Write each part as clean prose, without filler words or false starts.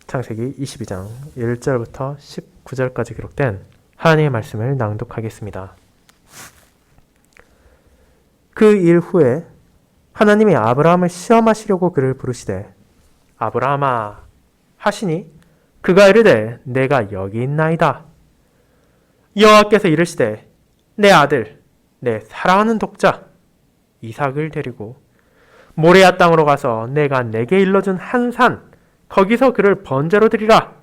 창세기 22장 1절부터 19절까지 기록된 하나님의 말씀을 낭독하겠습니다. 그 일 후에 하나님이 아브라함을 시험하시려고 그를 부르시되 아브라함아 하시니 그가 이르되 내가 여기 있나이다. 여호와께서 이르시되 내 아들 내 사랑하는 독자 이삭을 데리고 모레아 땅으로 가서 내가 내게 일러준 한 산 거기서 그를 번제로 드리라.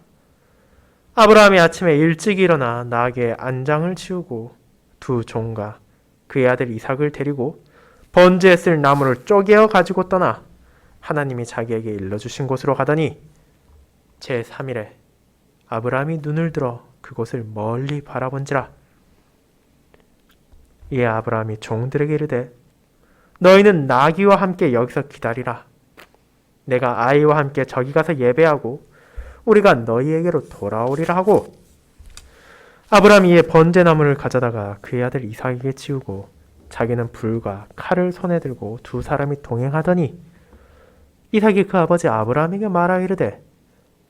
아브라함이 아침에 일찍 일어나 나귀의 안장을 치우고 두 종과 그의 아들 이삭을 데리고 번제에 쓸 나무를 쪼개어 가지고 떠나 하나님이 자기에게 일러주신 곳으로 가더니 제3일에 아브라함이 눈을 들어 그곳을 멀리 바라본지라. 이에 아브라함이 종들에게 이르되 너희는 나귀와 함께 여기서 기다리라. 내가 아이와 함께 저기 가서 예배하고 우리가 너희에게로 돌아오리라 하고 아브라함이 이에 번제나무를 가져다가 그의 아들 이삭에게 치우고 자기는 불과 칼을 손에 들고 두 사람이 동행하더니 이삭이 그 아버지 아브라함에게 말하여 이르되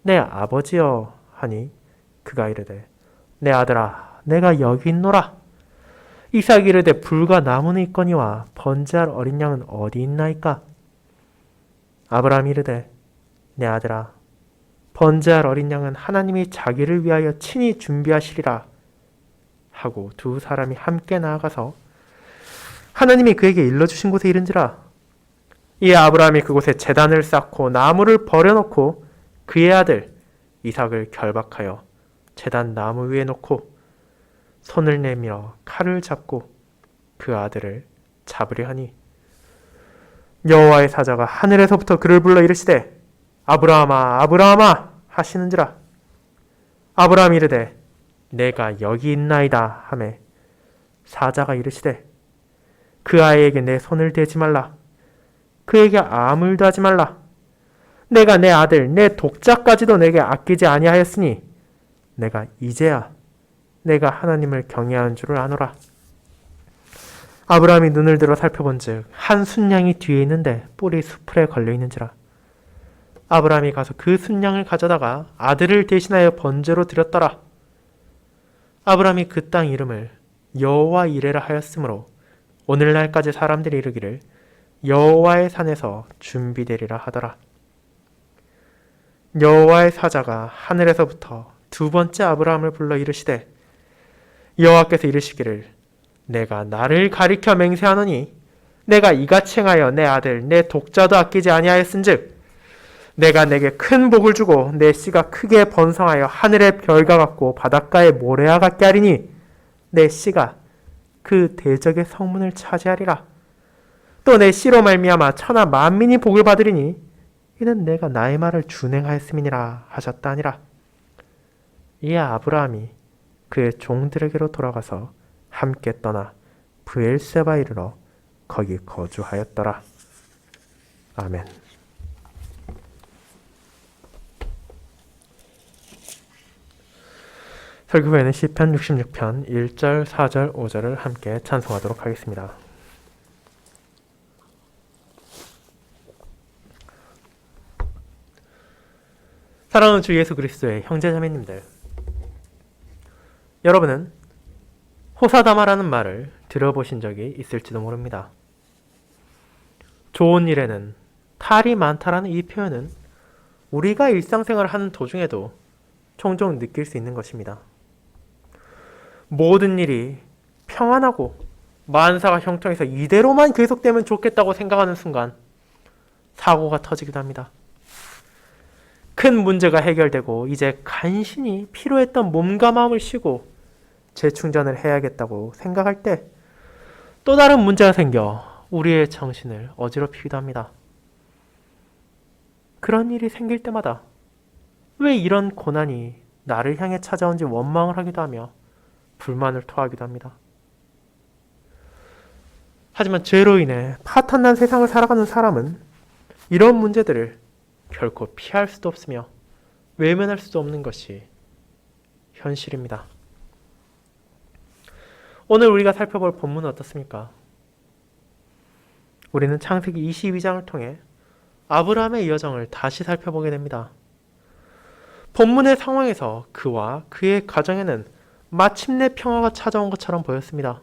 내 아버지여 하니 그가 이르되 내 아들아 내가 여기 있노라. 이삭이 이르되 불과 나무는 있거니와 번제할 어린 양은 어디 있나이까? 아브라함이 이르되 내 아들아 번제할 어린 양은 하나님이 자기를 위하여 친히 준비하시리라 하고 두 사람이 함께 나아가서 하나님이 그에게 일러주신 곳에 이른지라. 이에 아브라함이 그곳에 제단을 쌓고 나무를 버려놓고 그의 아들 이삭을 결박하여 제단 나무 위에 놓고 손을 내밀어 칼을 잡고 그 아들을 잡으려 하니 여호와의 사자가 하늘에서부터 그를 불러 이르시되 아브라함아 아브라함아 하시는지라. 아브라함이 이르되 내가 여기 있나이다 하매 사자가 이르시되 그 아이에게 내 손을 대지 말라. 그에게 아무 일도 하지 말라. 내가 내 아들 내 독자까지도 내게 아끼지 아니하였으니 내가 이제야 내가 하나님을 경외하는 줄을 아노라. 아브라함이 눈을 들어 살펴본즉 한 순양이 뒤에 있는데 뿔이 수풀에 걸려있는지라. 아브라함이 가서 그 순양을 가져다가 아들을 대신하여 번제로 드렸더라. 아브라함이 그 땅 이름을 여호와 이레라 하였으므로 오늘날까지 사람들이 이르기를 여호와의 산에서 준비되리라 하더라. 여호와의 사자가 하늘에서부터 두 번째 아브라함을 불러 이르시되 여호와께서 이르시기를 내가 나를 가리켜 맹세하노니 내가 이같이 행하여 내 아들 내 독자도 아끼지 아니하였은즉 내가 내게 큰 복을 주고 내 씨가 크게 번성하여 하늘의 별과 같고 바닷가의 모래와 같게 하리니 내 씨가 그 대적의 성문을 차지하리라. 또 내 씨로 말미암아 천하 만민이 복을 받으리니 이는 내가 나의 말을 준행하였음이니라 하셨다 하니라. 이에 아브라함이 그의 종들에게로 돌아가서 함께 떠나 브엘세바에 이르러 거기 거주하였더라. 아멘. 설교 후에는 시편 66편 1절, 4절, 5절을 함께 찬송하도록 하겠습니다. 사랑하는 주 예수 그리스도의 형제자매님들, 여러분은 호사다마라는 말을 들어보신 적이 있을지도 모릅니다. 좋은 일에는 탈이 많다라는 이 표현은 우리가 일상생활을 하는 도중에도 종종 느낄 수 있는 것입니다. 모든 일이 평안하고 만사가 형통해서 이대로만 계속되면 좋겠다고 생각하는 순간 사고가 터지기도 합니다. 큰 문제가 해결되고 이제 간신히 피로했던 몸과 마음을 쉬고 재충전을 해야겠다고 생각할 때 또 다른 문제가 생겨 우리의 정신을 어지럽히기도 합니다. 그런 일이 생길 때마다 왜 이런 고난이 나를 향해 찾아온지 원망을 하기도 하며 불만을 토하기도 합니다. 하지만 죄로 인해 파탄난 세상을 살아가는 사람은 이런 문제들을 결코 피할 수도 없으며 외면할 수도 없는 것이 현실입니다. 오늘 우리가 살펴볼 본문은 어떻습니까? 우리는 창세기 22장을 통해 아브라함의 여정을 다시 살펴보게 됩니다. 본문의 상황에서 그와 그의 가정에는 마침내 평화가 찾아온 것처럼 보였습니다.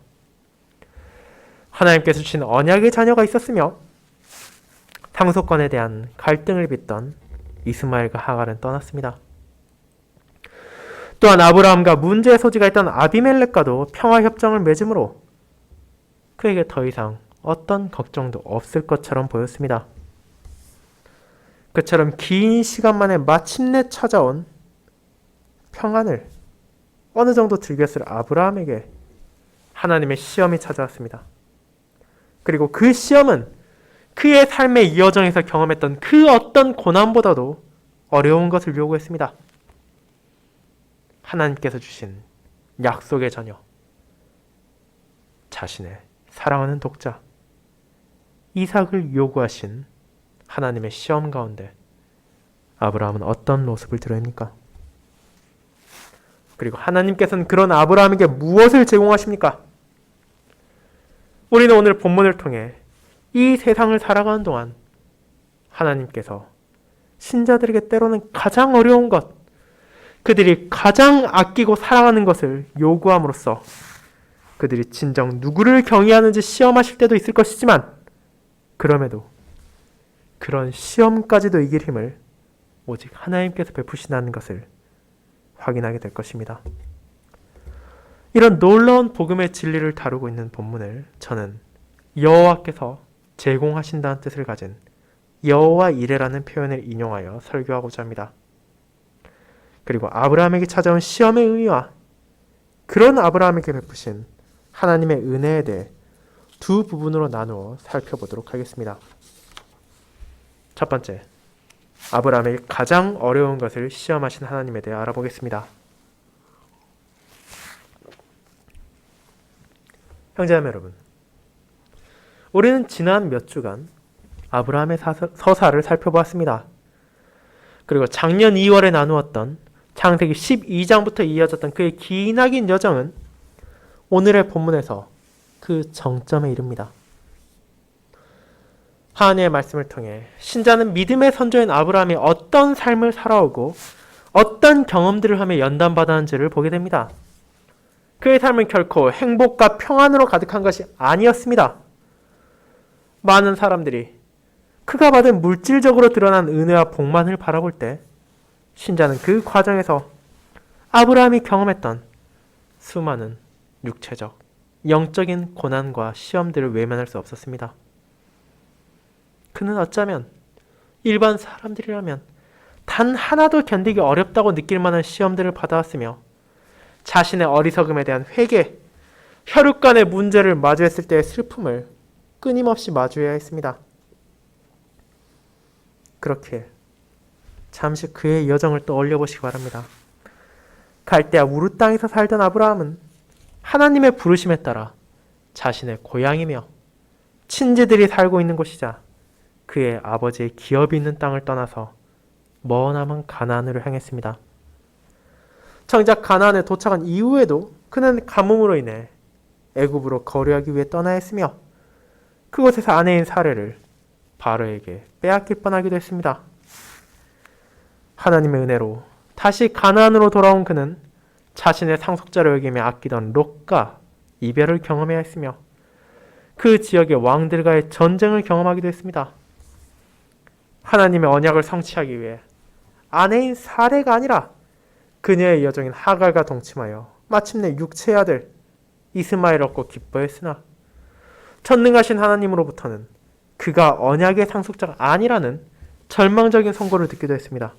하나님께서 주신 언약의 자녀가 있었으며 상속권에 대한 갈등을 빚던 이스마엘과 하갈은 떠났습니다. 또한 아브라함과 문제의 소지가 있던 아비멜렉과도 평화협정을 맺음으로 그에게 더 이상 어떤 걱정도 없을 것처럼 보였습니다. 그처럼 긴 시간 만에 마침내 찾아온 평안을 어느 정도 즐겼을 아브라함에게 하나님의 시험이 찾아왔습니다. 그리고 그 시험은 그의 삶의 여정에서 경험했던 그 어떤 고난보다도 어려운 것을 요구했습니다. 하나님께서 주신 약속의 자녀, 자신의 사랑하는 독자 이삭을 요구하신 하나님의 시험 가운데 아브라함은 어떤 모습을 드러냅니까? 그리고 하나님께서는 그런 아브라함에게 무엇을 제공하십니까? 우리는 오늘 본문을 통해 이 세상을 살아가는 동안 하나님께서 신자들에게 때로는 가장 어려운 것, 그들이 가장 아끼고 사랑하는 것을 요구함으로써 그들이 진정 누구를 경외하는지 시험하실 때도 있을 것이지만 그럼에도 그런 시험까지도 이길 힘을 오직 하나님께서 베푸신다는 것을 확인하게 될 것입니다. 이런 놀라운 복음의 진리를 다루고 있는 본문을 저는 여호와께서 제공하신다는 뜻을 가진 여호와 이레라는 표현을 인용하여 설교하고자 합니다. 그리고 아브라함에게 찾아온 시험의 의미와 그런 아브라함에게 베푸신 하나님의 은혜에 대해 두 부분으로 나누어 살펴보도록 하겠습니다. 첫 번째, 아브라함에게 가장 어려운 것을 시험하신 하나님에 대해 알아보겠습니다. 형제자매 여러분, 우리는 지난 몇 주간 아브라함의 서사를 살펴보았습니다. 그리고 작년 2월에 나누었던 창세기 12장부터 이어졌던 그의 기나긴 여정은 오늘의 본문에서 그 정점에 이릅니다. 하나님의 말씀을 통해 신자는 믿음의 선조인 아브라함이 어떤 삶을 살아오고 어떤 경험들을 하며 연단받았는지를 보게 됩니다. 그의 삶은 결코 행복과 평안으로 가득한 것이 아니었습니다. 많은 사람들이 그가 받은 물질적으로 드러난 은혜와 복만을 바라볼 때 신자는 그 과정에서 아브라함이 경험했던 수많은 육체적, 영적인 고난과 시험들을 외면할 수 없었습니다. 그는 어쩌면 일반 사람들이라면 단 하나도 견디기 어렵다고 느낄 만한 시험들을 받아왔으며 자신의 어리석음에 대한 회개, 혈육간의 문제를 마주했을 때의 슬픔을 끊임없이 마주해야 했습니다. 그렇게 잠시 그의 여정을 떠올려 보시기 바랍니다. 갈대아 우르 땅에서 살던 아브라함은 하나님의 부르심에 따라 자신의 고향이며 친지들이 살고 있는 곳이자 그의 아버지의 기업이 있는 땅을 떠나서 머나먼 가나안으로 향했습니다. 정작 가나안에 도착한 이후에도 그는 가뭄으로 인해 애굽으로 거류하기 위해 떠나야 했으며 그곳에서 아내인 사레를 바로에게 빼앗길 뻔하기도 했습니다. 하나님의 은혜로 다시 가나안으로 돌아온 그는 자신의 상속자로 여기며 아끼던 롯과 이별을 경험해야 했으며 그 지역의 왕들과의 전쟁을 경험하기도 했습니다. 하나님의 언약을 성취하기 위해 아내인 사레가 아니라 그녀의 여종인 하갈과 동침하여 마침내 육체의 아들 이스마엘을 얻고 기뻐했으나 전능하신 하나님으로부터는 그가 언약의 상속자가 아니라는 절망적인 선고를 듣기도 했습니다.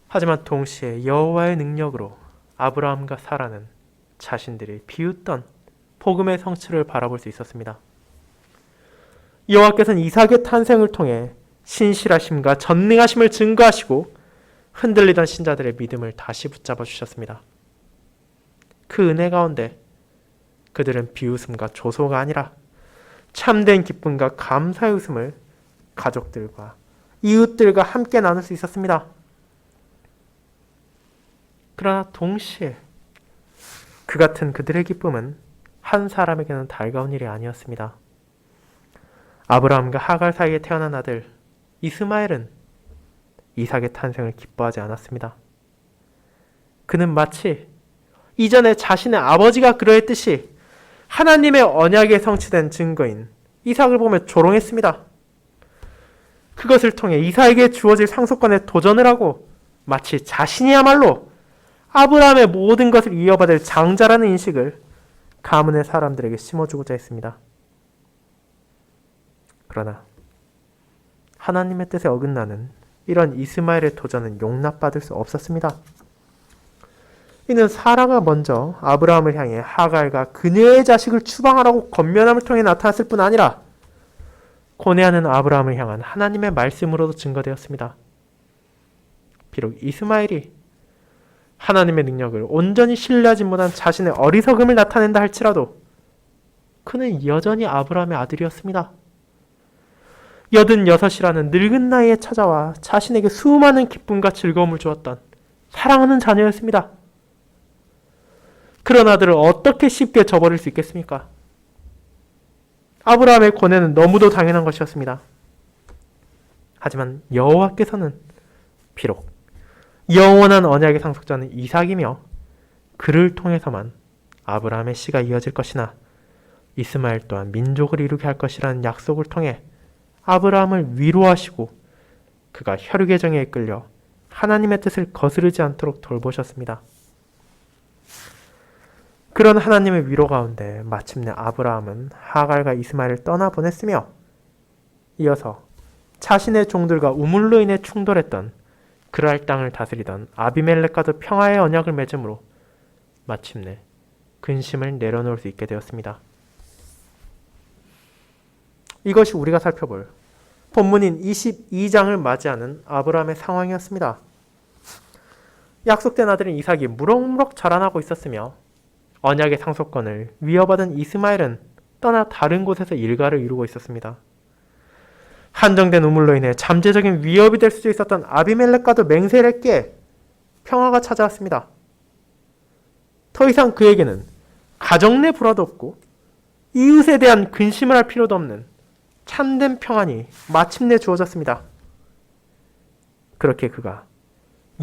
하지만 동시에 여호와의 능력으로 아브라함과 사라는 자신들이 비웃던 복음의 성취를 바라볼 수 있었습니다. 여호와께서는 이삭의 탄생을 통해 신실하심과 전능하심을 증거하시고 흔들리던 신자들의 믿음을 다시 붙잡아 주셨습니다. 그 은혜 가운데 그들은 비웃음과 조소가 아니라 참된 기쁨과 감사의 웃음을 가족들과 이웃들과 함께 나눌 수 있었습니다. 그러나 동시에 그 같은 그들의 기쁨은 한 사람에게는 달가운 일이 아니었습니다. 아브라함과 하갈 사이에 태어난 아들 이스마엘은 이삭의 탄생을 기뻐하지 않았습니다. 그는 마치 이전에 자신의 아버지가 그러했듯이 하나님의 언약에 성취된 증거인 이삭을 보며 조롱했습니다. 그것을 통해 이삭에게 주어질 상속권에 도전을 하고 마치 자신이야말로 아브라함의 모든 것을 이어받을 장자라는 인식을 가문의 사람들에게 심어주고자 했습니다. 그러나 하나님의 뜻에 어긋나는 이런 이스마엘의 도전은 용납받을 수 없었습니다. 이는 사라가 먼저 아브라함을 향해 하갈과 그녀의 자식을 추방하라고 권면함을 통해 나타났을 뿐 아니라 고뇌하는 아브라함을 향한 하나님의 말씀으로도 증거되었습니다. 비록 이스마엘이 하나님의 능력을 온전히 신뢰하지 못한 자신의 어리석음을 나타낸다 할지라도 그는 여전히 아브라함의 아들이었습니다. 86이라는 늙은 나이에 찾아와 자신에게 수많은 기쁨과 즐거움을 주었던 사랑하는 자녀였습니다. 그런 아들을 어떻게 쉽게 저버릴 수 있겠습니까? 아브라함의 고뇌는 너무도 당연한 것이었습니다. 하지만 여호와께서는 비록 영원한 언약의 상속자는 이삭이며 그를 통해서만 아브라함의 씨가 이어질 것이나 이스마엘 또한 민족을 이루게 할 것이라는 약속을 통해 아브라함을 위로하시고 그가 혈육의 정에 이끌려 하나님의 뜻을 거스르지 않도록 돌보셨습니다. 그런 하나님의 위로 가운데 마침내 아브라함은 하갈과 이스마엘을 떠나보냈으며 이어서 자신의 종들과 우물로 인해 충돌했던 그랄 땅을 다스리던 아비멜렉과도 평화의 언약을 맺음으로 마침내 근심을 내려놓을 수 있게 되었습니다. 이것이 우리가 살펴볼 본문인 22장을 맞이하는 아브라함의 상황이었습니다. 약속된 아들인 이삭이 무럭무럭 자라나고 있었으며 언약의 상속권을 위협받은 이스마엘은 떠나 다른 곳에서 일가를 이루고 있었습니다. 한정된 우물로 인해 잠재적인 위협이 될 수도 있었던 아비멜렉과도 맹세를 했기에 평화가 찾아왔습니다. 더 이상 그에게는 가정 내 불화도 없고 이웃에 대한 근심을 할 필요도 없는 참된 평안이 마침내 주어졌습니다. 그렇게 그가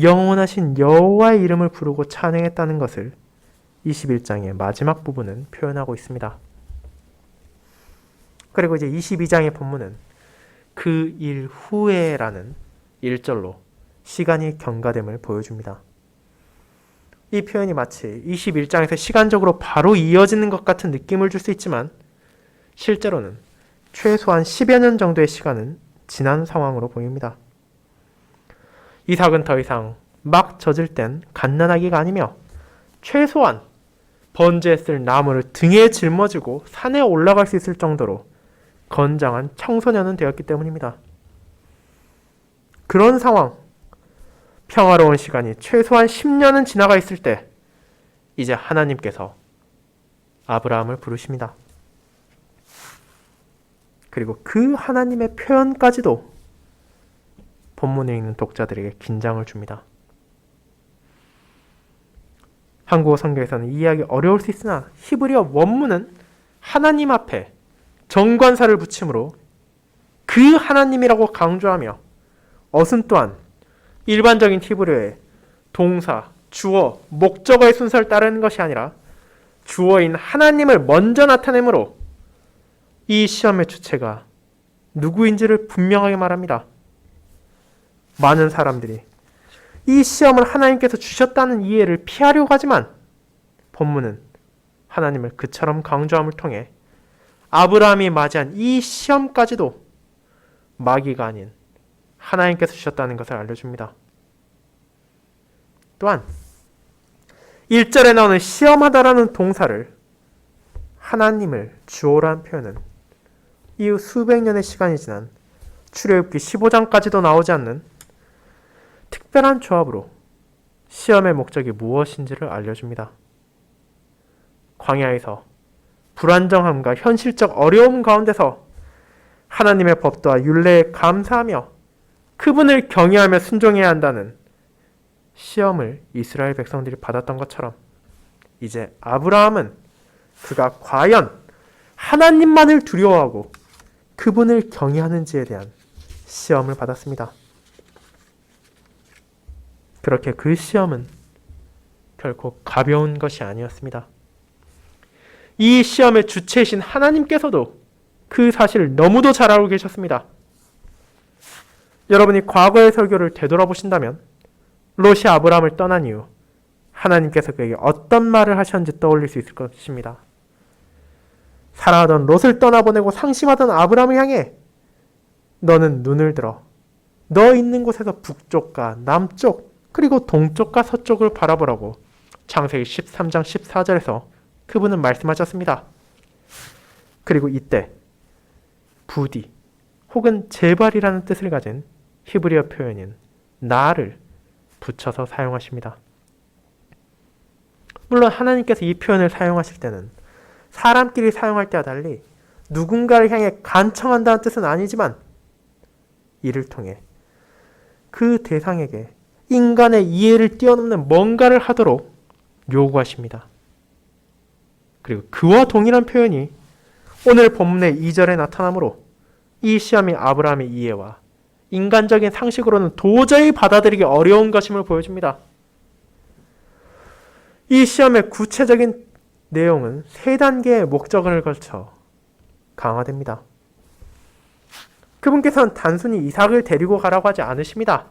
영원하신 여호와의 이름을 부르고 찬양했다는 것을 21장의 마지막 부분은 표현하고 있습니다. 그리고 이제 22장의 본문은 그 일 후에라는 1절로 시간이 경과됨을 보여줍니다. 이 표현이 마치 21장에서 시간적으로 바로 이어지는 것 같은 느낌을 줄 수 있지만 실제로는 최소한 10여 년 정도의 시간은 지난 상황으로 보입니다. 이삭은 더 이상 막 젖을 땐 갓난아기가 아니며 최소한 번제에 쓸 나무를 등에 짊어지고 산에 올라갈 수 있을 정도로 건장한 청소년은 되었기 때문입니다. 그런 상황, 평화로운 시간이 최소한 10년은 지나가 있을 때 이제 하나님께서 아브라함을 부르십니다. 그리고 그 하나님의 표현까지도 본문에 있는 독자들에게 긴장을 줍니다. 한국어 성경에서는 이해하기 어려울 수 있으나 히브리어 원문은 하나님 앞에 정관사를 붙임으로 그 하나님이라고 강조하며 어순 또한 일반적인 히브리어의 동사, 주어, 목적어의 순서를 따르는 것이 아니라 주어인 하나님을 먼저 나타내므로 이 시험의 주체가 누구인지를 분명하게 말합니다. 많은 사람들이 이 시험을 하나님께서 주셨다는 이해를 피하려고 하지만 본문은 하나님을 그처럼 강조함을 통해 아브라함이 맞이한 이 시험까지도 마귀가 아닌 하나님께서 주셨다는 것을 알려줍니다. 또한 1절에 나오는 시험하다라는 동사를 하나님을 주어라는 표현은 이후 수백 년의 시간이 지난 출애굽기 15장까지도 나오지 않는 특별한 조합으로 시험의 목적이 무엇인지를 알려줍니다. 광야에서 불안정함과 현실적 어려움 가운데서 하나님의 법도와 율례에 감사하며 그분을 경외하며 순종해야 한다는 시험을 이스라엘 백성들이 받았던 것처럼 이제 아브라함은 그가 과연 하나님만을 두려워하고 그분을 경외하는지에 대한 시험을 받았습니다. 그렇게 그 시험은 결코 가벼운 것이 아니었습니다. 이 시험의 주체이신 하나님께서도 그 사실을 너무도 잘 알고 계셨습니다. 여러분이 과거의 설교를 되돌아보신다면 롯이 아브라함을 떠난 이후 하나님께서 그에게 어떤 말을 하셨는지 떠올릴 수 있을 것입니다. 사랑하던 롯을 떠나보내고 상심하던 아브라함을 향해 너는 눈을 들어 너 있는 곳에서 북쪽과 남쪽 그리고 동쪽과 서쪽을 바라보라고 창세기 13장 14절에서 그분은 말씀하셨습니다. 그리고 이때 부디 혹은 제발이라는 뜻을 가진 히브리어 표현인 나를 붙여서 사용하십니다. 물론 하나님께서 이 표현을 사용하실 때는 사람끼리 사용할 때와 달리 누군가를 향해 간청한다는 뜻은 아니지만 이를 통해 그 대상에게 인간의 이해를 뛰어넘는 뭔가를 하도록 요구하십니다. 그리고 그와 동일한 표현이 오늘 본문의 2절에 나타나므로 이 시험이 아브라함의 이해와 인간적인 상식으로는 도저히 받아들이기 어려운 것임을 보여줍니다. 이 시험의 구체적인 내용은 3단계의 목적을 걸쳐 강화됩니다. 그분께서는 단순히 이삭을 데리고 가라고 하지 않으십니다.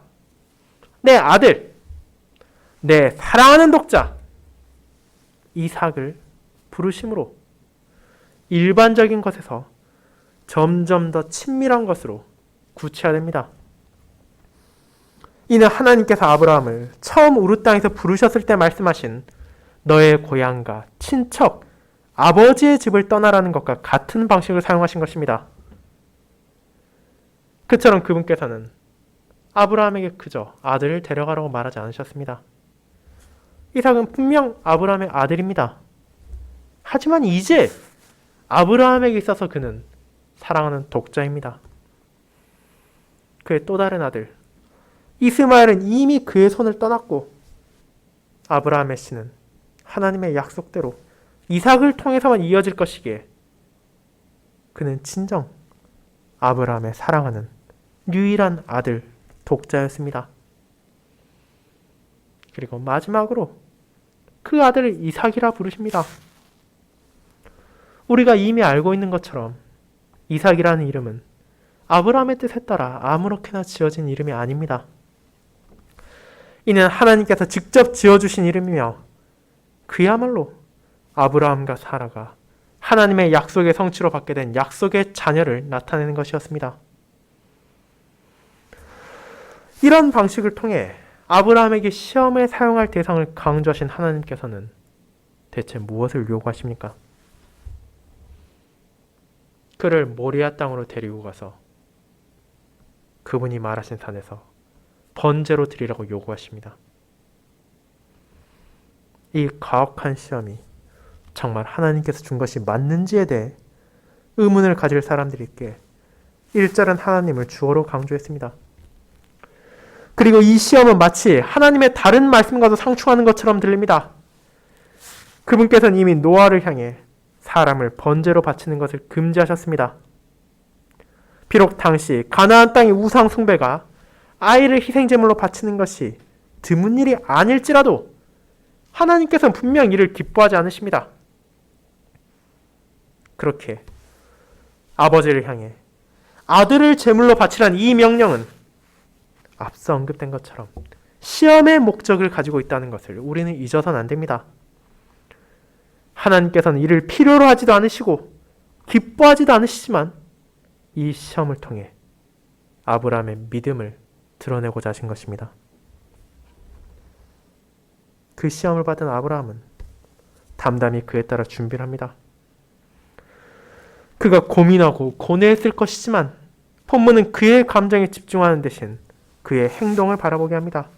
내 아들, 내 사랑하는 독자 이삭을 부르심으로 일반적인 것에서 점점 더 친밀한 것으로 구체화됩니다. 이는 하나님께서 아브라함을 처음 우르 땅에서 부르셨을 때 말씀하신 너의 고향과 친척, 아버지의 집을 떠나라는 것과 같은 방식을 사용하신 것입니다. 그처럼 그분께서는 아브라함에게 그저 아들을 데려가라고 말하지 않으셨습니다. 이삭은 분명 아브라함의 아들입니다. 하지만 이제 아브라함에게 있어서 그는 사랑하는 독자입니다. 그의 또 다른 아들 이스마엘은 이미 그의 손을 떠났고 아브라함의 씨는 하나님의 약속대로 이삭을 통해서만 이어질 것이기에 그는 진정 아브라함의 사랑하는 유일한 아들 독자였습니다. 그리고 마지막으로 그 아들을 이삭이라 부르십니다. 우리가 이미 알고 있는 것처럼 이삭이라는 이름은 아브라함의 뜻에 따라 아무렇게나 지어진 이름이 아닙니다. 이는 하나님께서 직접 지어주신 이름이며 그야말로 아브라함과 사라가 하나님의 약속의 성취로 받게 된 약속의 자녀를 나타내는 것이었습니다. 이런 방식을 통해 아브라함에게 시험에 사용할 대상을 강조하신 하나님께서는 대체 무엇을 요구하십니까? 그를 모리아 땅으로 데리고 가서 그분이 말하신 산에서 번제로 드리라고 요구하십니다. 이 가혹한 시험이 정말 하나님께서 준 것이 맞는지에 대해 의문을 가질 사람들이 있기에 1절은 하나님을 주어로 강조했습니다. 그리고 이 시험은 마치 하나님의 다른 말씀과도 상충하는 것처럼 들립니다. 그분께서는 이미 노아를 향해 사람을 번제로 바치는 것을 금지하셨습니다. 비록 당시 가나안 땅의 우상 숭배가 아이를 희생제물로 바치는 것이 드문 일이 아닐지라도 하나님께서는 분명 이를 기뻐하지 않으십니다. 그렇게 아버지를 향해 아들을 제물로 바치란 이 명령은 앞서 언급된 것처럼 시험의 목적을 가지고 있다는 것을 우리는 잊어서는 안 됩니다. 하나님께서는 이를 필요로 하지도 않으시고 기뻐하지도 않으시지만 이 시험을 통해 아브라함의 믿음을 드러내고자 하신 것입니다. 그 시험을 받은 아브라함은 담담히 그에 따라 준비를 합니다. 그가 고민하고 고뇌했을 것이지만 본문은 그의 감정에 집중하는 대신 그의 행동을 바라보게 합니다.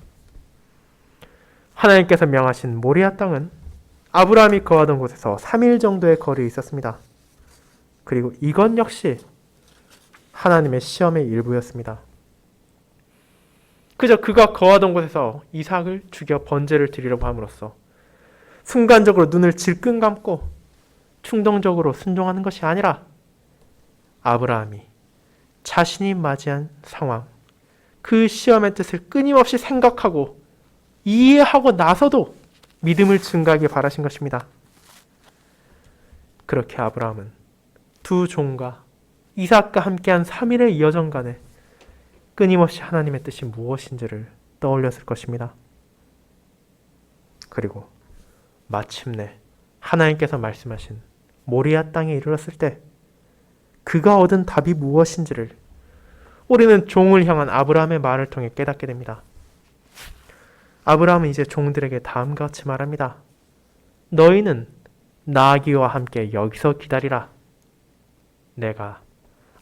하나님께서 명하신 모리아 땅은 아브라함이 거하던 곳에서 3일 정도의 거리에 있었습니다. 그리고 이것 역시 하나님의 시험의 일부였습니다. 그저 그가 거하던 곳에서 이삭을 죽여 번제를 드리려고 함으로써 순간적으로 눈을 질끈 감고 충동적으로 순종하는 것이 아니라 아브라함이 자신이 맞이한 상황, 그 시험의 뜻을 끊임없이 생각하고 이해하고 나서도 믿음을 증가하길 바라신 것입니다. 그렇게 아브라함은 두 종과 이삭과 함께한 3일의 여정간에 끊임없이 하나님의 뜻이 무엇인지를 떠올렸을 것입니다. 그리고 마침내 하나님께서 말씀하신 모리아 땅에 이르렀을 때 그가 얻은 답이 무엇인지를 우리는 종을 향한 아브라함의 말을 통해 깨닫게 됩니다. 아브라함은 이제 종들에게 다음과 같이 말합니다. 너희는 나귀와 함께 여기서 기다리라. 내가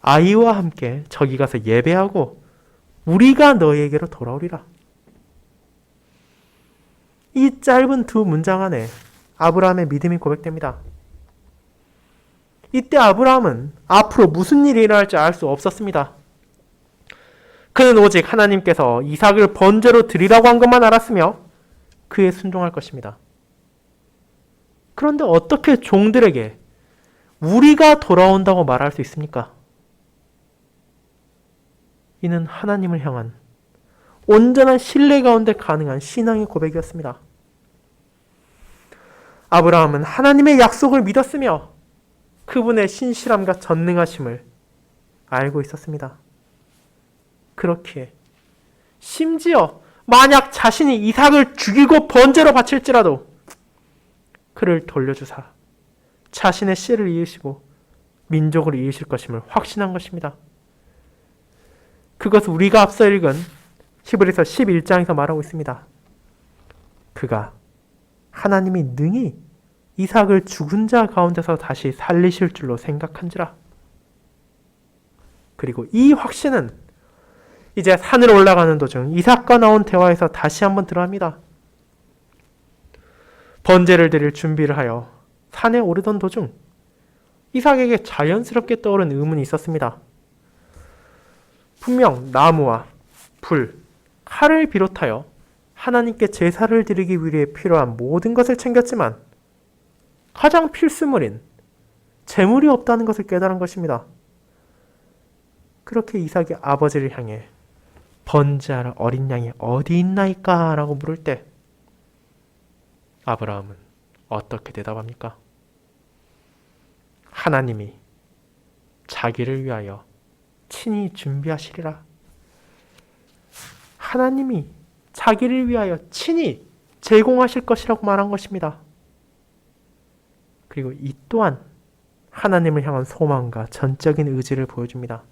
아이와 함께 저기 가서 예배하고 우리가 너희에게로 돌아오리라. 이 짧은 두 문장 안에 아브라함의 믿음이 고백됩니다. 이때 아브라함은 앞으로 무슨 일이 일어날지 알 수 없었습니다. 그는 오직 하나님께서 이삭을 번제로 드리라고 한 것만 알았으며 그에 순종할 것입니다. 그런데 어떻게 종들에게 우리가 돌아온다고 말할 수 있습니까? 이는 하나님을 향한 온전한 신뢰 가운데 가능한 신앙의 고백이었습니다. 아브라함은 하나님의 약속을 믿었으며 그분의 신실함과 전능하심을 알고 있었습니다. 그렇기에 심지어 만약 자신이 이삭을 죽이고 번제로 바칠지라도 그를 돌려주사 자신의 씨를 이으시고 민족을 이으실 것임을 확신한 것입니다. 그것은 우리가 앞서 읽은 히브리서 11장에서 말하고 있습니다. 그가 하나님이 능히 이삭을 죽은 자 가운데서 다시 살리실 줄로 생각한지라. 그리고 이 확신은 이제 산을 올라가는 도중 이삭과 나온 대화에서 다시 한번 들어갑니다. 번제를 드릴 준비를 하여 산에 오르던 도중 이삭에게 자연스럽게 떠오른 의문이 있었습니다. 분명 나무와 불, 칼을 비롯하여 하나님께 제사를 드리기 위해 필요한 모든 것을 챙겼지만 가장 필수물인 재물이 없다는 것을 깨달은 것입니다. 그렇게 이삭이 아버지를 향해 번제할 어린 양이 어디 있나이까? 라고 물을 때 아브라함은 어떻게 대답합니까? 하나님이 자기를 위하여 친히 준비하시리라. 하나님이 자기를 위하여 친히 제공하실 것이라고 말한 것입니다. 그리고 이 또한 하나님을 향한 소망과 전적인 의지를 보여줍니다.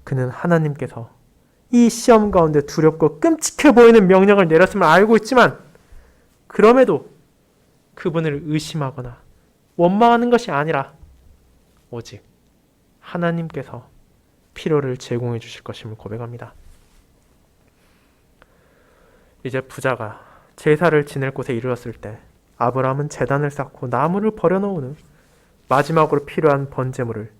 그는 하나님께서 이 시험 가운데 두렵고 끔찍해 보이는 명령을 내렸음을 알고 있지만 그럼에도 그분을 의심하거나 원망하는 것이 아니라 오직 하나님께서 필요를 제공해 주실 것임을 고백합니다. 이제 부자가 제사를 지낼 곳에 이르렀을 때 아브라함은 제단을 쌓고 나무를 버려놓은 후 마지막으로 필요한 번제물을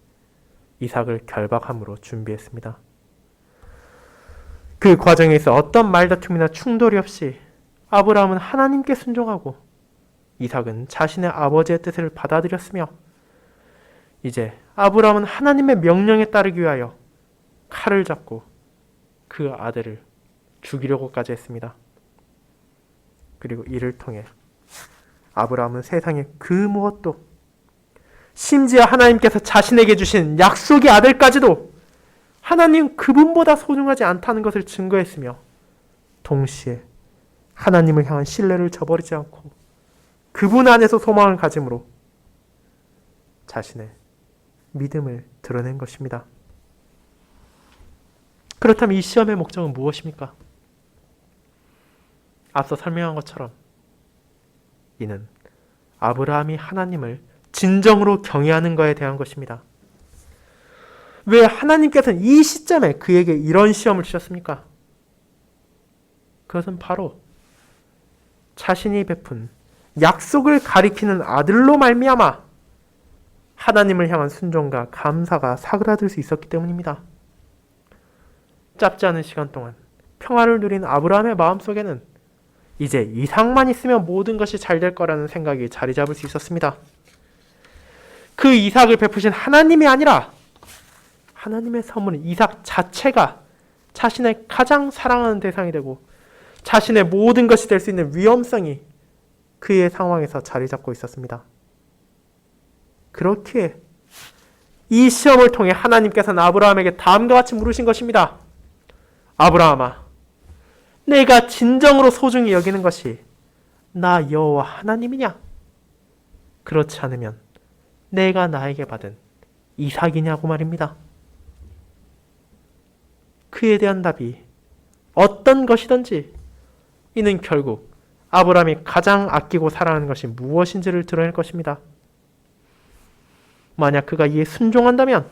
이삭을 결박함으로 준비했습니다. 그 과정에서 어떤 말다툼이나 충돌이 없이 아브라함은 하나님께 순종하고 이삭은 자신의 아버지의 뜻을 받아들였으며 이제 아브라함은 하나님의 명령에 따르기 위하여 칼을 잡고 그 아들을 죽이려고까지 했습니다. 그리고 이를 통해 아브라함은 세상의 그 무엇도 심지어 하나님께서 자신에게 주신 약속의 아들까지도 하나님 그분보다 소중하지 않다는 것을 증거했으며 동시에 하나님을 향한 신뢰를 저버리지 않고 그분 안에서 소망을 가짐으로 자신의 믿음을 드러낸 것입니다. 그렇다면 이 시험의 목적은 무엇입니까? 앞서 설명한 것처럼 이는 아브라함이 하나님을 진정으로 경외하는 것에 대한 것입니다. 왜 하나님께서는 이 시점에 그에게 이런 시험을 주셨습니까? 그것은 바로 자신이 베푼 약속을 가리키는 아들로 말미암아 하나님을 향한 순종과 감사가 사그라들 수 있었기 때문입니다. 짧지 않은 시간 동안 평화를 누린 아브라함의 마음속에는 이제 이삭만 있으면 모든 것이 잘 될 거라는 생각이 자리 잡을 수 있었습니다. 그 이삭을 베푸신 하나님이 아니라 하나님의 선물인 이삭 자체가 자신의 가장 사랑하는 대상이 되고 자신의 모든 것이 될 수 있는 위험성이 그의 상황에서 자리 잡고 있었습니다. 그렇기에 이 시험을 통해 하나님께서는 아브라함에게 다음과 같이 물으신 것입니다. 아브라함아, 내가 진정으로 소중히 여기는 것이 나 여호와 하나님이냐? 그렇지 않으면 내가 나에게 받은 이삭이냐고 말입니다. 그에 대한 답이 어떤 것이든지 이는 결국 아브라함이 가장 아끼고 사랑하는 것이 무엇인지를 드러낼 것입니다. 만약 그가 이에 순종한다면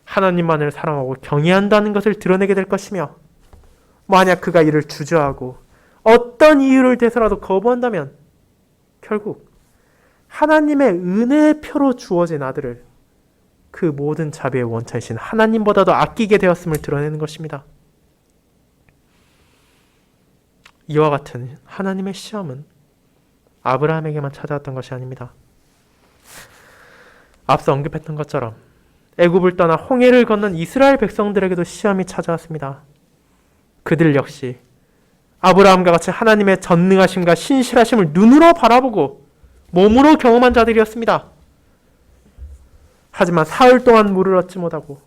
하나님만을 사랑하고 경외한다는 것을 드러내게 될 것이며, 만약 그가 이를 주저하고 어떤 이유를 대서라도 거부한다면 결국 하나님의 은혜의 표로 주어진 아들을 그 모든 자비의 원천이신 하나님보다도 아끼게 되었음을 드러내는 것입니다. 이와 같은 하나님의 시험은 아브라함에게만 찾아왔던 것이 아닙니다. 앞서 언급했던 것처럼 애굽을 떠나 홍해를 건넌 이스라엘 백성들에게도 시험이 찾아왔습니다. 그들 역시 아브라함과 같이 하나님의 전능하심과 신실하심을 눈으로 바라보고 몸으로 경험한 자들이었습니다. 하지만 사흘 동안 물을 얻지 못하고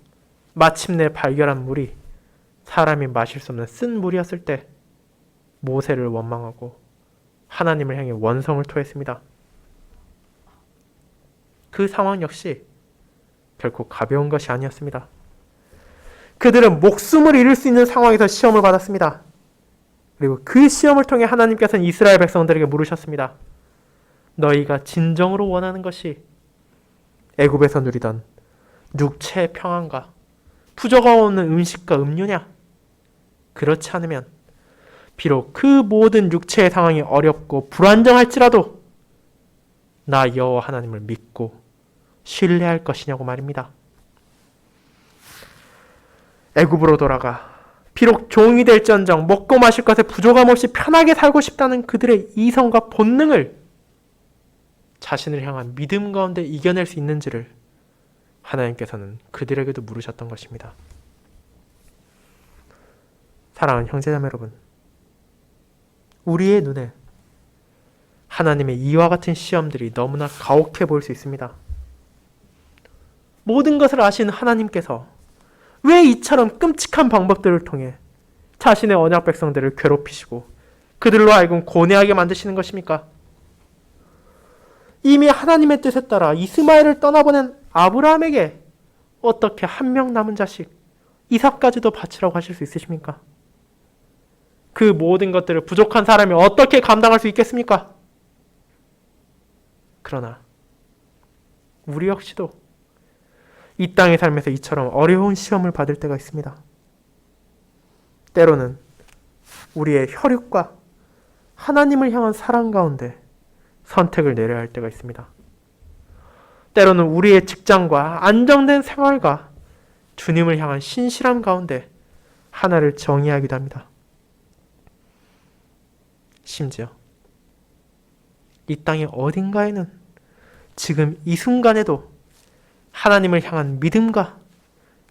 마침내 발견한 물이 사람이 마실 수 없는 쓴 물이었을 때 모세를 원망하고 하나님을 향해 원성을 토했습니다. 그 상황 역시 결코 가벼운 것이 아니었습니다. 그들은 목숨을 잃을 수 있는 상황에서 시험을 받았습니다. 그리고 그 시험을 통해 하나님께서는 이스라엘 백성들에게 물으셨습니다. 너희가 진정으로 원하는 것이 애굽에서 누리던 육체의 평안과 부족함 없는 음식과 음료냐? 그렇지 않으면 비록 그 모든 육체의 상황이 어렵고 불안정할지라도 나 여호와 하나님을 믿고 신뢰할 것이냐고 말입니다. 애굽으로 돌아가 비록 종이 될지언정 먹고 마실 것에 부족함 없이 편하게 살고 싶다는 그들의 이성과 본능을 자신을 향한 믿음 가운데 이겨낼 수 있는지를 하나님께서는 그들에게도 물으셨던 것입니다. 사랑하는 형제자매 여러분, 우리의 눈에 하나님의 이와 같은 시험들이 너무나 가혹해 보일 수 있습니다. 모든 것을 아신 하나님께서 왜 이처럼 끔찍한 방법들을 통해 자신의 언약 백성들을 괴롭히시고 그들로 하여금 고뇌하게 만드시는 것입니까? 이미 하나님의 뜻에 따라 이스마엘을 떠나보낸 아브라함에게 어떻게 한 명 남은 자식 이삭까지도 바치라고 하실 수 있으십니까? 그 모든 것들을 부족한 사람이 어떻게 감당할 수 있겠습니까? 그러나 우리 역시도 이 땅의 삶에서 이처럼 어려운 시험을 받을 때가 있습니다. 때로는 우리의 혈육과 하나님을 향한 사랑 가운데 선택을 내려야 할 때가 있습니다. 때로는 우리의 직장과 안정된 생활과 주님을 향한 신실함 가운데 하나를 정의하기도 합니다. 심지어 이 땅의 어딘가에는 지금 이 순간에도 하나님을 향한 믿음과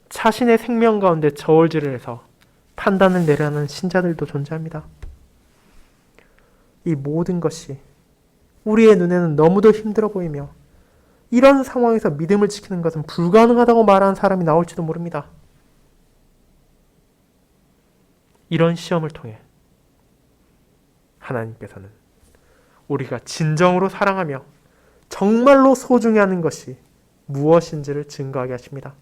자신의 생명 가운데 저울질을 해서 판단을 내려는 신자들도 존재합니다. 이 모든 것이 우리의 눈에는 너무도 힘들어 보이며 이런 상황에서 믿음을 지키는 것은 불가능하다고 말하는 사람이 나올지도 모릅니다. 이런 시험을 통해 하나님께서는 우리가 진정으로 사랑하며 정말로 소중히 하는 것이 무엇인지를 증거하게 하십니다.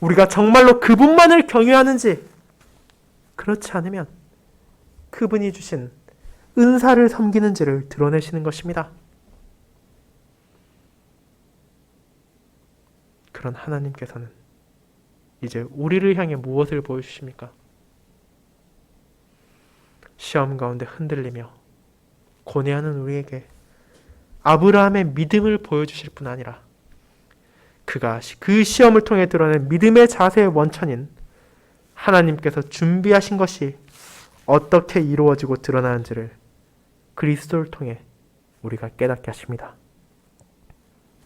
우리가 정말로 그분만을 경외하는지, 그렇지 않으면 그분이 주신 은사를 섬기는지를 드러내시는 것입니다. 그런 하나님께서는 이제 우리를 향해 무엇을 보여주십니까? 시험 가운데 흔들리며 고뇌하는 우리에게 아브라함의 믿음을 보여주실 뿐 아니라 그가 그 시험을 통해 드러낸 믿음의 자세의 원천인 하나님께서 준비하신 것이 어떻게 이루어지고 드러나는지를 그리스도를 통해 우리가 깨닫게 하십니다.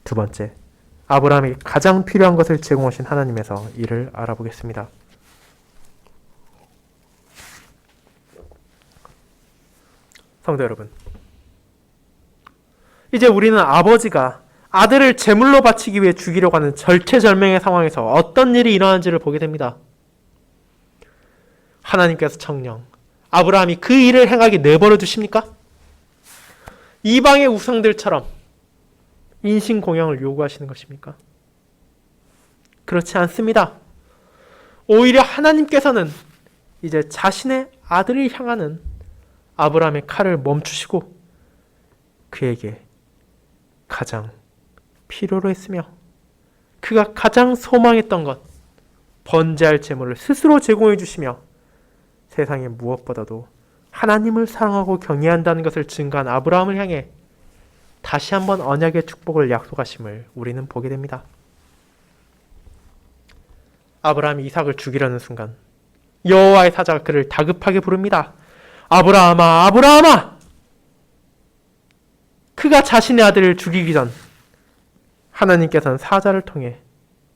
두 번째, 아브라함에게 가장 필요한 것을 제공하신 하나님에서 이를 알아보겠습니다. 성도 여러분, 이제 우리는 아버지가 아들을 제물로 바치기 위해 죽이려고 하는 절체절명의 상황에서 어떤 일이 일어나는지를 보게 됩니다. 하나님께서 정녕 아브라함이 그 일을 행하게 내버려 두십니까? 이방의 우상들처럼 인신공양을 요구하시는 것입니까? 그렇지 않습니다. 오히려 하나님께서는 이제 자신의 아들을 향하는 아브라함의 칼을 멈추시고 그에게 가장 필요로 했으며 그가 가장 소망했던 것, 번제할 제물을 스스로 제공해 주시며 세상에 무엇보다도 하나님을 사랑하고 경외한다는 것을 증거한 아브라함을 향해 다시 한번 언약의 축복을 약속하심을 우리는 보게 됩니다. 아브라함이 이삭을 죽이려는 순간 여호와의 사자가 그를 다급하게 부릅니다. 아브라함아, 아브라함아! 그가 자신의 아들을 죽이기 전 하나님께서는 사자를 통해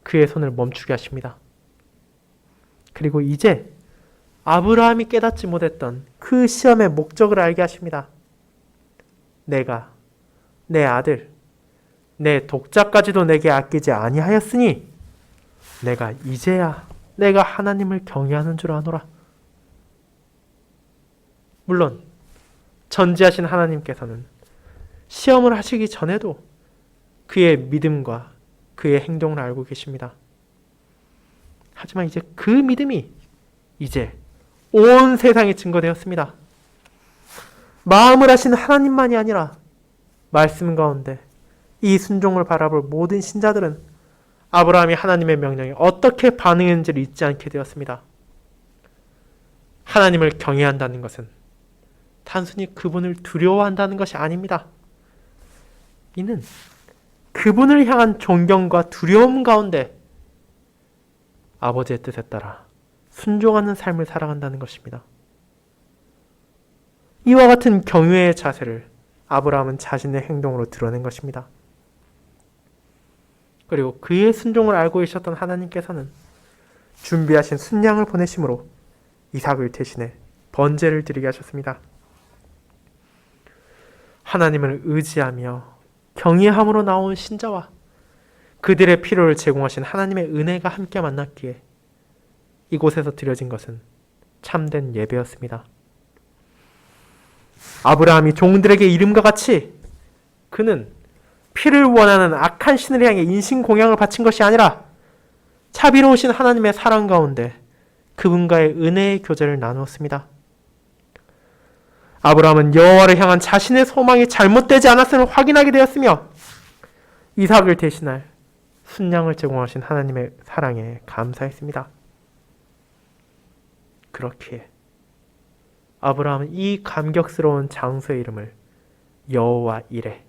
그의 손을 멈추게 하십니다. 그리고 이제 아브라함이 깨닫지 못했던 그 시험의 목적을 알게 하십니다. 내가 내 아들, 내 독자까지도 내게 아끼지 아니하였으니 내가 이제야 내가 하나님을 경외하는 줄 아노라. 물론 전지하신 하나님께서는 시험을 하시기 전에도 그의 믿음과 그의 행동을 알고 계십니다. 하지만 이제 그 믿음이 이제 온 세상에 증거되었습니다. 마음을 하신 하나님만이 아니라 말씀 가운데 이 순종을 바라볼 모든 신자들은 아브라함이 하나님의 명령에 어떻게 반응했는지를 잊지 않게 되었습니다. 하나님을 경외한다는 것은 단순히 그분을 두려워한다는 것이 아닙니다. 이는 그분을 향한 존경과 두려움 가운데 아버지의 뜻에 따라 순종하는 삶을 살아간다는 것입니다. 이와 같은 경외의 자세를 아브라함은 자신의 행동으로 드러낸 것입니다. 그리고 그의 순종을 알고 계셨던 하나님께서는 준비하신 순양을 보내심으로 이삭을 대신해 번제를 드리게 하셨습니다. 하나님을 의지하며 경외함으로 나온 신자와 그들의 필요를 제공하신 하나님의 은혜가 함께 만났기에 이곳에서 드려진 것은 참된 예배였습니다. 아브라함이 종들에게 이름과 같이 그는 피를 원하는 악한 신을 향해 인신공양을 바친 것이 아니라 자비로우신 하나님의 사랑 가운데 그분과의 은혜의 교제를 나누었습니다. 아브라함은 여호와를 향한 자신의 소망이 잘못되지 않았음을 확인하게 되었으며 이삭을 대신할 순양을 제공하신 하나님의 사랑에 감사했습니다. 그렇기에 아브라함은 이 감격스러운 장소의 이름을 여호와 이레,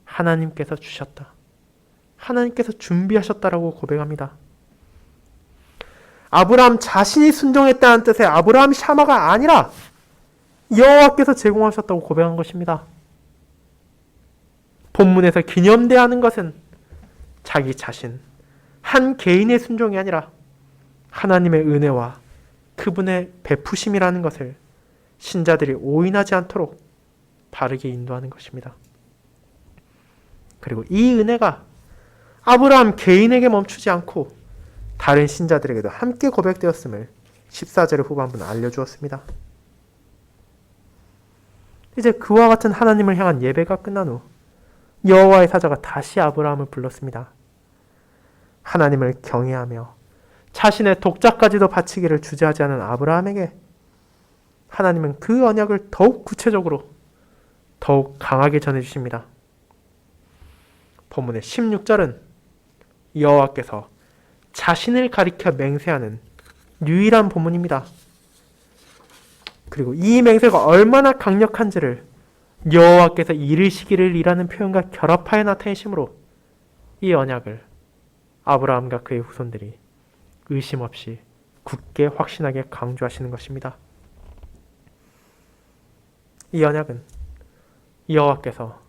하나님께서 주셨다, 하나님께서 준비하셨다라고 고백합니다. 아브라함 자신이 순종했다는 뜻의 아브라함 샤마가 아니라 여호와께서 제공하셨다고 고백한 것입니다. 본문에서 기념대하는 것은 자기 자신, 한 개인의 순종이 아니라 하나님의 은혜와 그분의 베푸심이라는 것을 신자들이 오인하지 않도록 바르게 인도하는 것입니다. 그리고 이 은혜가 아브라함 개인에게 멈추지 않고 다른 신자들에게도 함께 고백되었음을 14절의 후반부는 알려주었습니다. 이제 그와 같은 하나님을 향한 예배가 끝난 후 여호와의 사자가 다시 아브라함을 불렀습니다. 하나님을 경외하며 자신의 독자까지도 바치기를 주저하지 않은 아브라함에게 하나님은 그 언약을 더욱 구체적으로 더욱 강하게 전해주십니다. 본문의 16절은 여호와께서 자신을 가리켜 맹세하는 유일한 본문입니다. 그리고 이 맹세가 얼마나 강력한지를 여호와께서 이르시기를 이라는 표현과 결합하여 나타내심으로 이 언약을 아브라함과 그의 후손들이 의심 없이 굳게 확신하게 강조하시는 것입니다. 이 언약은 여호와께서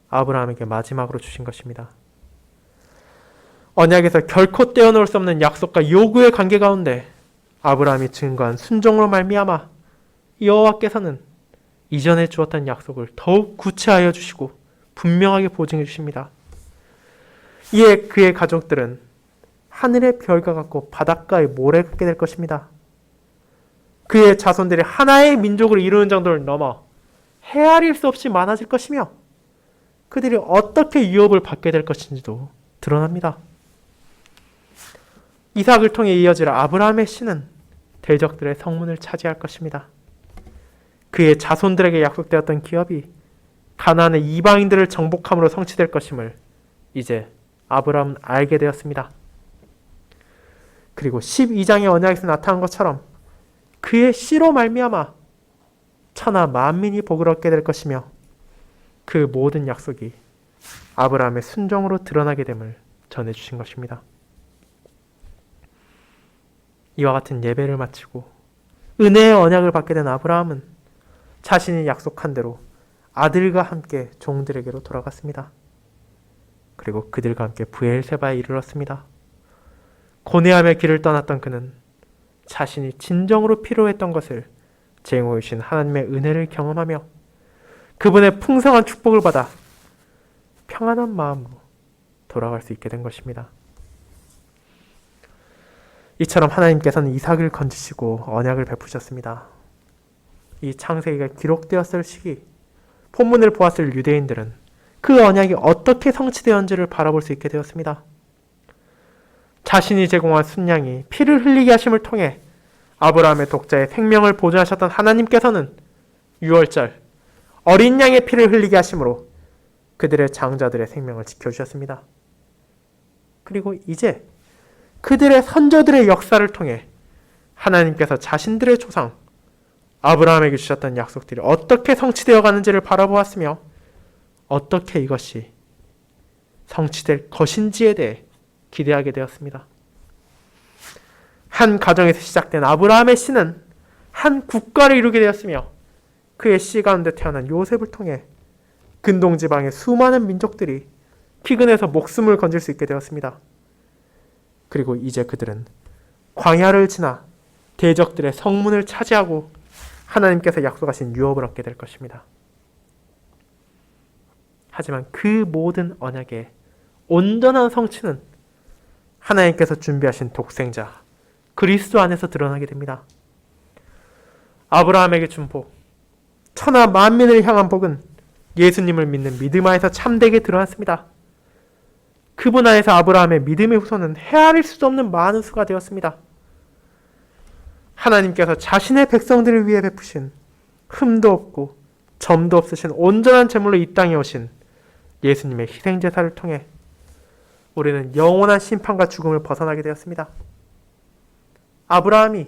아브라함에게 마지막으로 주신 것입니다. 언약에서 결코 떼어놓을 수 없는 약속과 요구의 관계 가운데 아브라함이 증거한 순종으로 말미암아 여호와께서는 이전에 주었던 약속을 더욱 구체하여 주시고 분명하게 보증해 주십니다. 이에 그의 가족들은 하늘의 별과 같고 바닷가의 모래 같게 될 것입니다. 그의 자손들이 하나의 민족으로 이루는 정도를 넘어 헤아릴 수 없이 많아질 것이며 그들이 어떻게 유업을 받게 될 것인지도 드러납니다. 이삭을 통해 이어질 아브라함의 씨는 대적들의 성문을 차지할 것입니다. 그의 자손들에게 약속되었던 기업이 가나안의 이방인들을 정복함으로 성취될 것임을 이제 아브라함은 알게 되었습니다. 그리고 12장의 언약에서 나타난 것처럼 그의 씨로 말미암아 천하 만민이 복을 얻게 될 것이며 그 모든 약속이 아브라함의 순종으로 드러나게 됨을 전해주신 것입니다. 이와 같은 예배를 마치고 은혜의 언약을 받게 된 아브라함은 자신이 약속한 대로 아들과 함께 종들에게로 돌아갔습니다. 그리고 그들과 함께 브엘세바에 이르렀습니다. 고뇌함의 길을 떠났던 그는 자신이 진정으로 필요했던 것을 제공해 주신 하나님의 은혜를 경험하며 그분의 풍성한 축복을 받아 평안한 마음으로 돌아갈 수 있게 된 것입니다. 이처럼 하나님께서는 이삭을 건지시고 언약을 베푸셨습니다. 이 창세기가 기록되었을 시기, 본문을 보았을 유대인들은 그 언약이 어떻게 성취되었는지를 바라볼 수 있게 되었습니다. 자신이 제공한 순양이 피를 흘리게 하심을 통해 아브라함의 독자의 생명을 보존하셨던 하나님께서는 6월절 어린 양의 피를 흘리게 하심으로 그들의 장자들의 생명을 지켜주셨습니다. 그리고 이제 그들의 선조들의 역사를 통해 하나님께서 자신들의 조상 아브라함에게 주셨던 약속들이 어떻게 성취되어 가는지를 바라보았으며 어떻게 이것이 성취될 것인지에 대해 기대하게 되었습니다. 한 가정에서 시작된 아브라함의 씨는 한 국가를 이루게 되었으며 그의 씨 가운데 태어난 요셉을 통해 근동지방의 수많은 민족들이 피근에서 목숨을 건질 수 있게 되었습니다. 그리고 이제 그들은 광야를 지나 대적들의 성문을 차지하고 하나님께서 약속하신 유업을 얻게 될 것입니다. 하지만 그 모든 언약의 온전한 성취는 하나님께서 준비하신 독생자 그리스도 안에서 드러나게 됩니다. 아브라함에게 준 복, 천하 만민을 향한 복은 예수님을 믿는 믿음 안에서 참되게 드러났습니다. 그분 안에서 아브라함의 믿음의 후손은 헤아릴 수도 없는 많은 수가 되었습니다. 하나님께서 자신의 백성들을 위해 베푸신 흠도 없고 점도 없으신 온전한 제물로 이 땅에 오신 예수님의 희생제사를 통해 우리는 영원한 심판과 죽음을 벗어나게 되었습니다. 아브라함이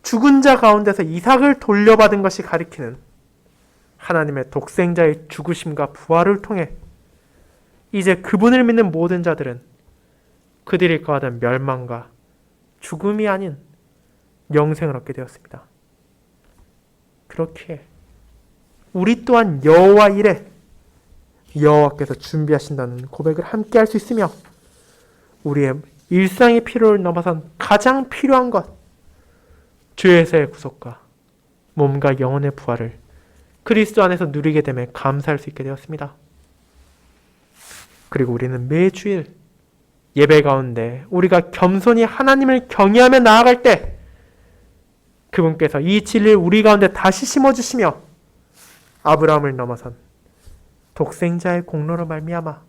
죽은 자 가운데서 이삭을 돌려받은 것이 가리키는 하나님의 독생자의 죽으심과 부활을 통해 이제 그분을 믿는 모든 자들은 그들이 거하던 멸망과 죽음이 아닌 영생을 얻게 되었습니다. 그렇게 우리 또한 여호와 이레 여호와께서 준비하신다는 고백을 함께 할 수 있으며 우리의 일상의 필요를 넘어선 가장 필요한 것 죄에서의 구속과 몸과 영혼의 부활을 그리스도 안에서 누리게 됨에 감사할 수 있게 되었습니다. 그리고 우리는 매주일 예배 가운데 우리가 겸손히 하나님을 경외하며 나아갈 때 그분께서 이 진리를 우리 가운데 다시 심어주시며 아브라함을 넘어선 독생자의 공로로 말미암아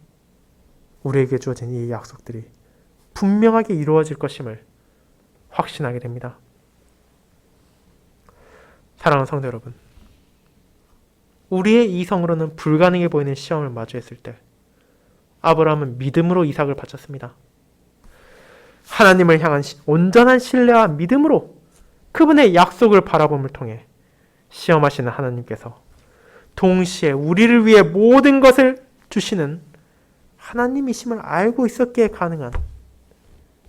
우리에게 주어진 이 약속들이 분명하게 이루어질 것임을 확신하게 됩니다. 사랑하는 성도 여러분, 우리의 이성으로는 불가능해 보이는 시험을 마주했을 때 아브라함은 믿음으로 이삭을 바쳤습니다. 하나님을 향한 온전한 신뢰와 믿음으로 그분의 약속을 바라봄을 통해 시험하시는 하나님께서 동시에 우리를 위해 모든 것을 주시는 하나님이심을 알고 있었기에 가능한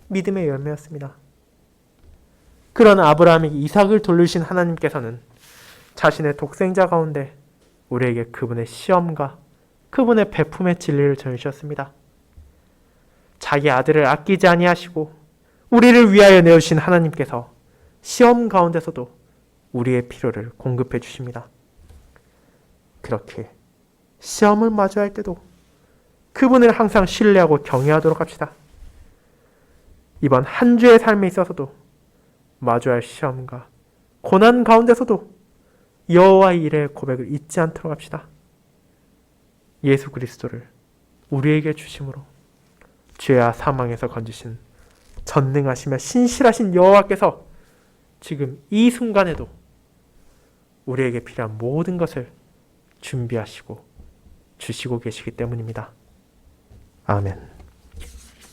믿음의 열매였습니다. 그런 아브라함에게 이삭을 돌리신 하나님께서는 자신의 독생자 가운데 우리에게 그분의 시험과 그분의 베품의 진리를 전해주셨습니다. 자기 아들을 아끼지 아니하시고 우리를 위하여 내어주신 하나님께서 시험 가운데서도 우리의 필요를 공급해 주십니다. 그렇게 시험을 마주할 때도 그분을 항상 신뢰하고 경외하도록 합시다. 이번 한 주의 삶에 있어서도 마주할 시험과 고난 가운데서도 여호와의 일의 고백을 잊지 않도록 합시다. 예수 그리스도를 우리에게 주심으로 죄와 사망에서 건지신 전능하시며 신실하신 여호와께서 지금 이 순간에도 우리에게 필요한 모든 것을 준비하시고 주시고 계시기 때문입니다. 아멘.